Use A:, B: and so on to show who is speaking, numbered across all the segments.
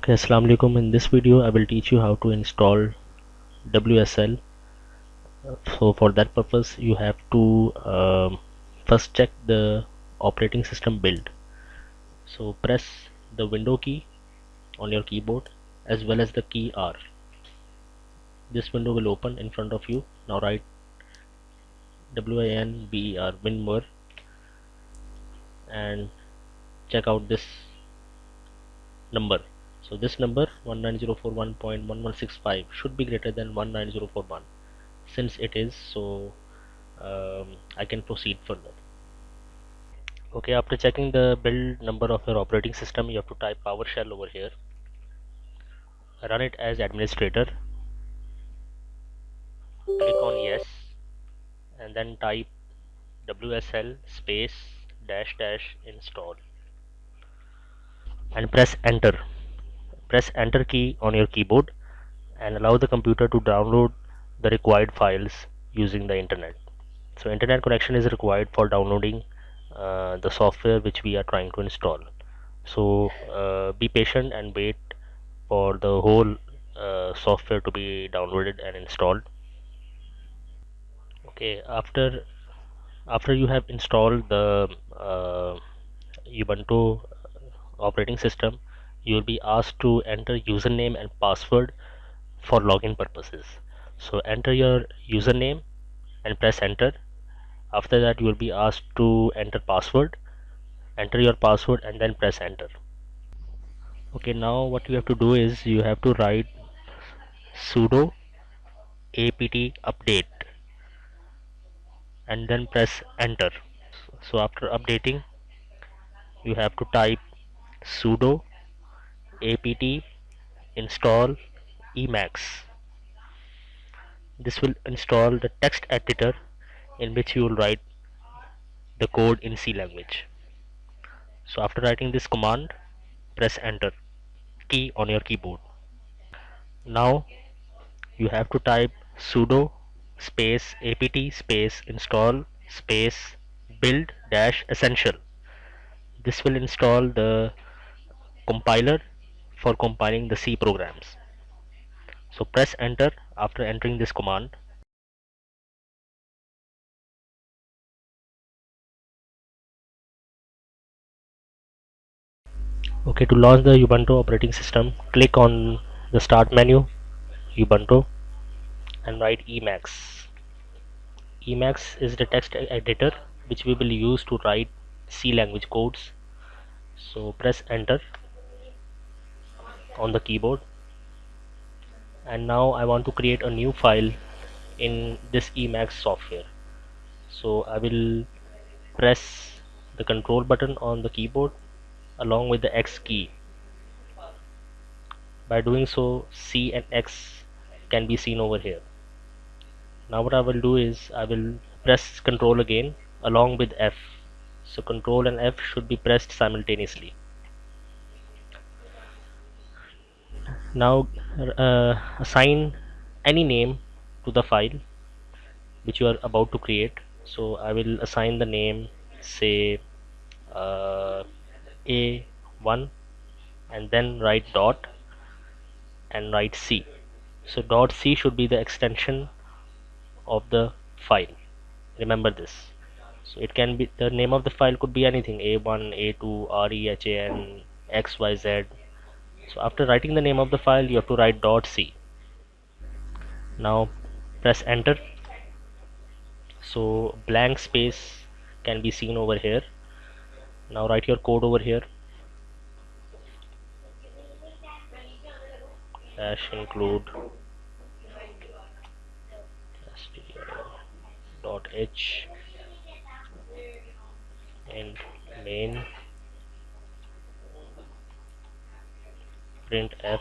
A: Okay, Assalamu alaikum. In this video I will teach you how to install WSL. So for that purpose you have to first check the operating system build. So press the window key on your keyboard as well as the key R. This window will open in front of you. Now write WINBER WinMer and check out this number. So this number 19041.1165 should be greater than 19041. Since it is, so I can proceed further. Okay, after checking the build number of your operating system, you have to type PowerShell over here, run it as administrator, click on yes, and then type WSL space dash dash install and press enter. Press enter key on your keyboard and allow the computer to download the required files using the internet. So internet connection is required for downloading the software which we are trying to install. So be patient and wait for the whole software to be downloaded and installed. Okay, after you have installed the Ubuntu operating system, you will be asked to enter username and password for login purposes. So enter your username and press enter. After that you will be asked to enter password. Enter your password and then press enter. Okay, now what you have to do is you have to write sudo apt update and then press enter. So after updating you have to type sudo apt install emacs. This will install the text editor in which you will write the code in C language. So after writing this command, press enter key on your keyboard. Now you have to type sudo space apt space install space build dash essential. This will install the compiler for compiling the C programs. So press enter after entering this command. Okay, to launch the Ubuntu operating system, click on the start menu, Ubuntu, and write Emacs. Emacs is the text editor which we will use to write C language codes. So press enter on the keyboard, and now I want to create a new file in this Emacs software. So I will press the control button on the keyboard along with the X key. By doing so, C and X can be seen over here. Now what I will do is I will press control again along with F. So control and F should be pressed simultaneously. Now assign any name to the file which you are about to create. So I will assign the name, say A1, and then write dot and write C. So dot C should be the extension of the file. Remember this. So it can be, the name of the file could be anything, A1, A2, REHAN, XYZ. So after writing the name of the file you have to write dot C. Now press enter. So blank space can be seen over here. Now write your code over here. Dash include dot h and main print f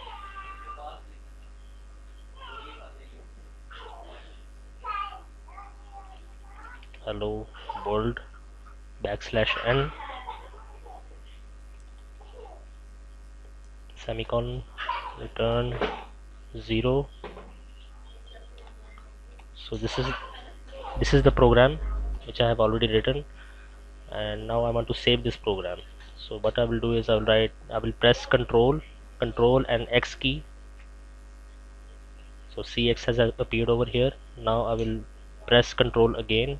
A: hello world \n semicolon return 0. So this is the program which I have already written, and now I want to save this program. So what I will do is I will press control Control and X key. So CX has appeared over here. Now I will press Control again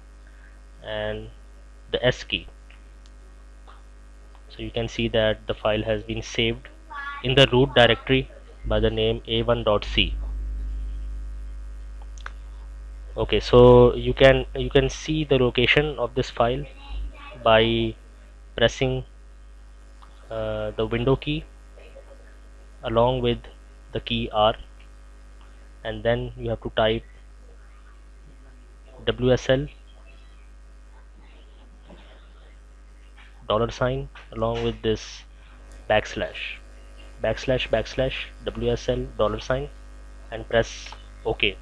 A: and the S key. So you can see that the file has been saved in the root directory by the name a1.c. Okay, so you can see the location of this file by pressing the window key along with the key R, and then you have to type WSL $, along with this backslash WSL $, and press OK.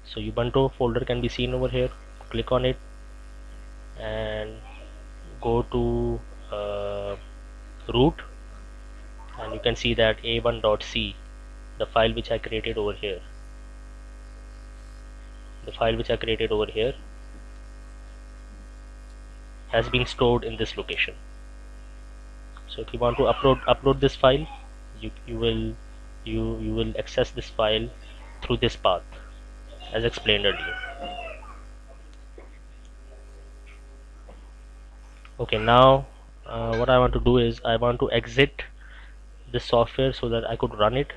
A: So Ubuntu folder can be seen over here. Click on it and go to root, and you can see that a1.c, the file which I created over here. The file which I created over here has been stored in this location. So if you want to upload this file, you will access this file through this path as explained earlier. Okay, now what I want to do is I want to exit this software so that I could run it.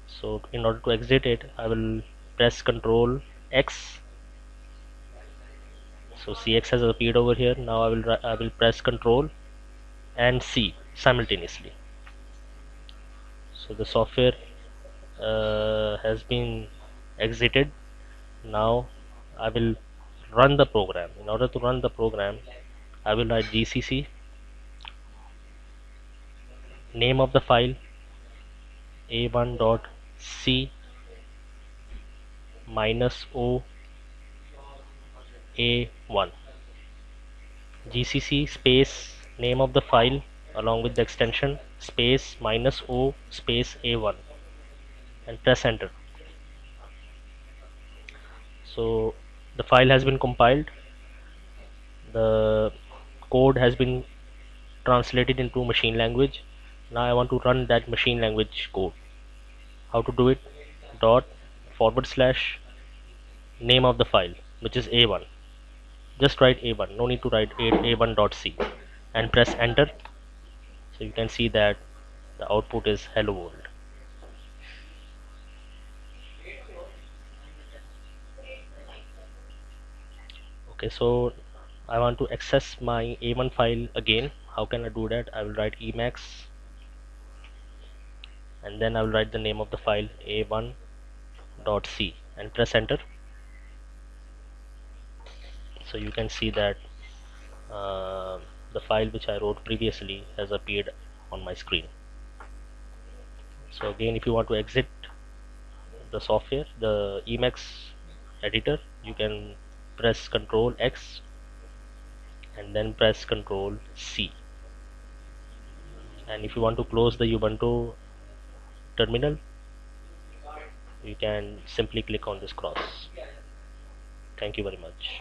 A: So in order to exit it, I will press Control X. So CX has appeared over here. Now I will press Control and C simultaneously. So the software has been exited. Now I will run the program. In order to run the program, I will write GCC, name of the file a1.c minus o a1, GCC space name of the file along with the extension space minus o space a1, and press enter. So the file has been compiled, the code has been translated into machine language. Now I want to run that machine language code. How to do it? Dot forward slash name of the file, which is a1. Just write a1, no need to write a1.c, and press enter. So you can see that the output is hello world. Okay, so I want to access my a1 file again. How can I do that? I will write emacs, and then I will write the name of the file a1.c and press enter. So you can see that the file which I wrote previously has appeared on my screen. So again, if you want to exit the software, the Emacs editor, you can press Ctrl X and then press Ctrl C. And if you want to close the Ubuntu terminal, you can simply click on this cross. Thank you very much.